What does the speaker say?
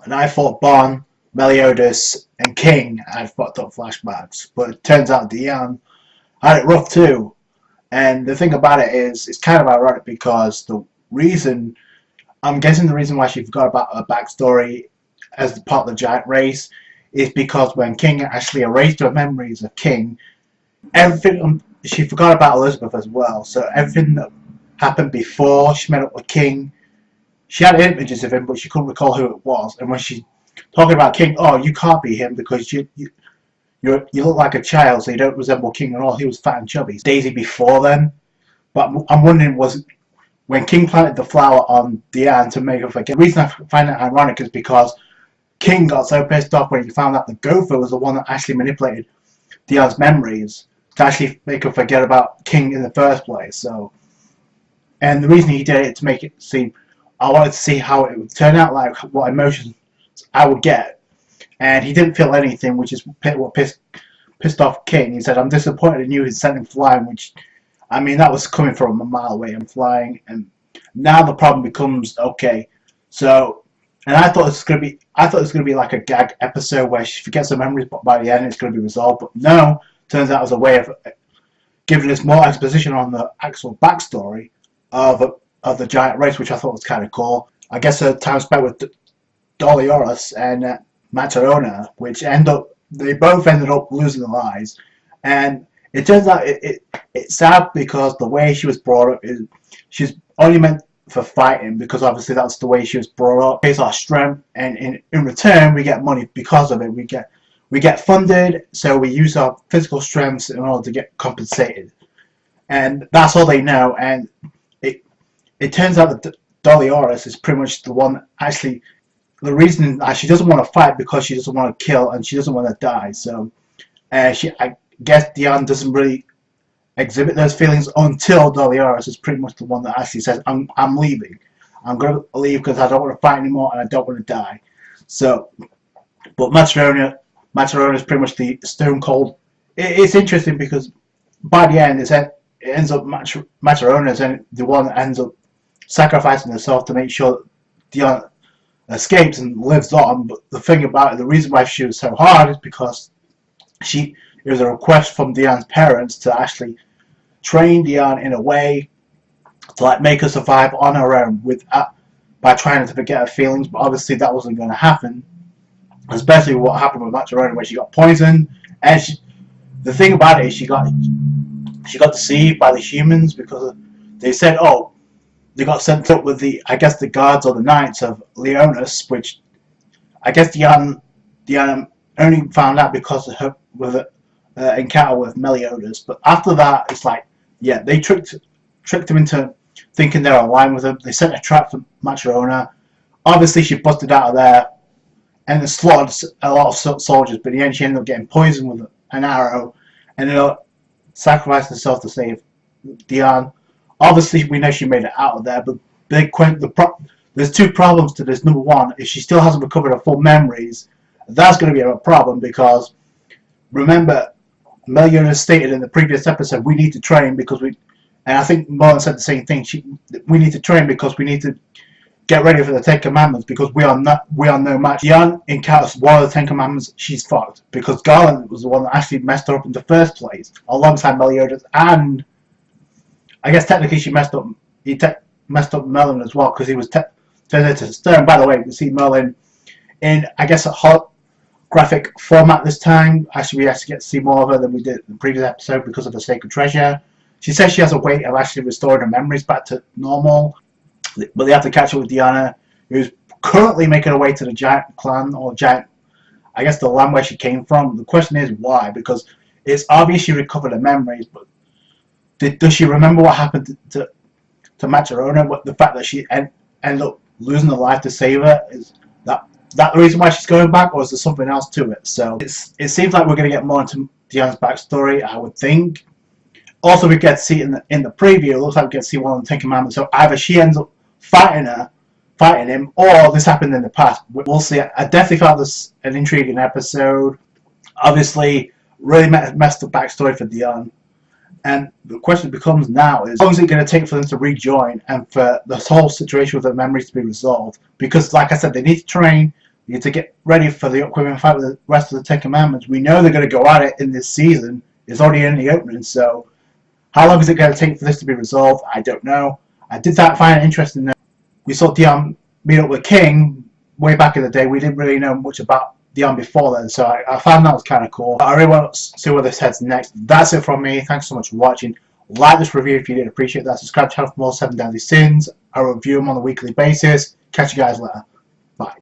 and I thought Bon, Meliodas, and King had fucked up flashbacks, but it turns out Diane had it rough too. And the thing about it is, it's kind of ironic because I'm guessing the reason why she forgot about her backstory as part of the giant race is because when King actually erased her memories of King, everything she forgot about Elizabeth as well. So everything that happened before she met up with King, she had images of him, but she couldn't recall who it was. And when she talking about King, oh, you can't be him because you look like a child, so you don't resemble King at all. He was fat and chubby. Daisy before then, but I'm wondering was when King planted the flower on Diane to make her forget. The reason I find that ironic is because King got so pissed off when he found out the gopher was the one that actually manipulated Diane's memories to actually make her forget about King in the first place. So, and the reason he did it to make it seem, I wanted to see how it would turn out, like what emotions I would get. And he didn't feel anything, which is what pissed off King. He said, "I'm disappointed in you in sent him flying," which, I mean, that was coming from a mile away. I'm flying, and now the problem becomes okay. So, and I thought it was gonna be like a gag episode where she forgets her memories, but by the end it's gonna be resolved. But no, turns out it was a way of giving us more exposition on the actual backstory of the giant race, which I thought was kind of cool. I guess the time spent with Dolores and Matrona, which they both ended up losing their lives, and it turns out it's sad because the way she was brought up is she's only meant for fighting because obviously that's the way she was brought up. It's our strength, and in return we get money because of it. We get funded, so we use our physical strengths in order to get compensated, and that's all they know. And it turns out that Dolores is pretty much the one actually. The reason she doesn't want to fight because she doesn't want to kill and she doesn't want to die. So I guess Diane doesn't really exhibit those feelings until Dolores is pretty much the one that actually says, I'm leaving. I'm going to leave because I don't want to fight anymore and I don't want to die. So, but Matrona is pretty much the stone cold. It's interesting because by the end, it ends up Matrona is the one that ends up sacrificing herself to make sure Diane escapes and lives on. But the thing about it, the reason why she was so hard is because it was a request from Diane's parents to actually train Diane in a way to like make her survive on her own by trying to forget her feelings. But obviously that wasn't going to happen, especially what happened with Matrona where she got poisoned. And the thing about it is she got deceived by the humans because they said, oh, they got sent up with the guards or the knights of Leonis, which I guess Diane only found out because of her encounter with Meliodas. But after that, it's like, yeah, they tricked him into thinking they're aligned with him. They set a trap for Matrona. Obviously, she busted out of there and slaughtered a lot of soldiers. But in the end, she ended up getting poisoned with an arrow and ended up sacrificing herself to save Diane. Obviously, we know she made it out of there, but there's two problems to this. Number one, if she still hasn't recovered her full memories, that's going to be a problem because, remember, Meliodas stated in the previous episode, we need to train because and I think Merlin said the same thing, we need to train because we need to get ready for the Ten Commandments because we are no match. Diane encounters one of the Ten Commandments, she's fucked because Garland was the one that actually messed her up in the first place, alongside Meliodas, and I guess technically she messed up. He messed up Merlin as well because he was turned into stone. By the way, we see Merlin in I guess a holographic format this time. Actually, we actually get to see more of her than we did in the previous episode because of the sacred treasure. She says she has a way of actually restoring her memories back to normal, but they have to catch up with Diana, who's currently making her way to the giant clan or giant, I guess the land where she came from. The question is why, because it's obvious she recovered her memories, but does she remember what happened to Matrona? The fact that she ended up losing her life to save her, is that the reason why she's going back, or is there something else to it? So it seems like we're going to get more into Diane's backstory, I would think. Also, we get to see in the preview, it looks like we get to see one of the Ten Commandments. So either she ends up fighting him, or this happened in the past. We'll see. I definitely found this an intriguing episode. Obviously, really messed up backstory for Diane. And the question becomes now is, how long is it going to take for them to rejoin and for this whole situation with their memories to be resolved? Because, like I said, they need to train You need to get ready for the upcoming fight with the rest of the Ten Commandments. We know they're going to go at it in this season. It's already in the opening, so how long is it going to take for this to be resolved? I don't know. I did find it interesting that we saw Diane meet up with King way back in the day. We didn't really know much about Diane before then, so I found that was kind of cool. I really want to see where this heads next. That's it from me. Thanks so much for watching. Like this review if you did appreciate that. Subscribe to channel for more 7 Deadly Sins. I review them on a weekly basis. Catch you guys later. Bye.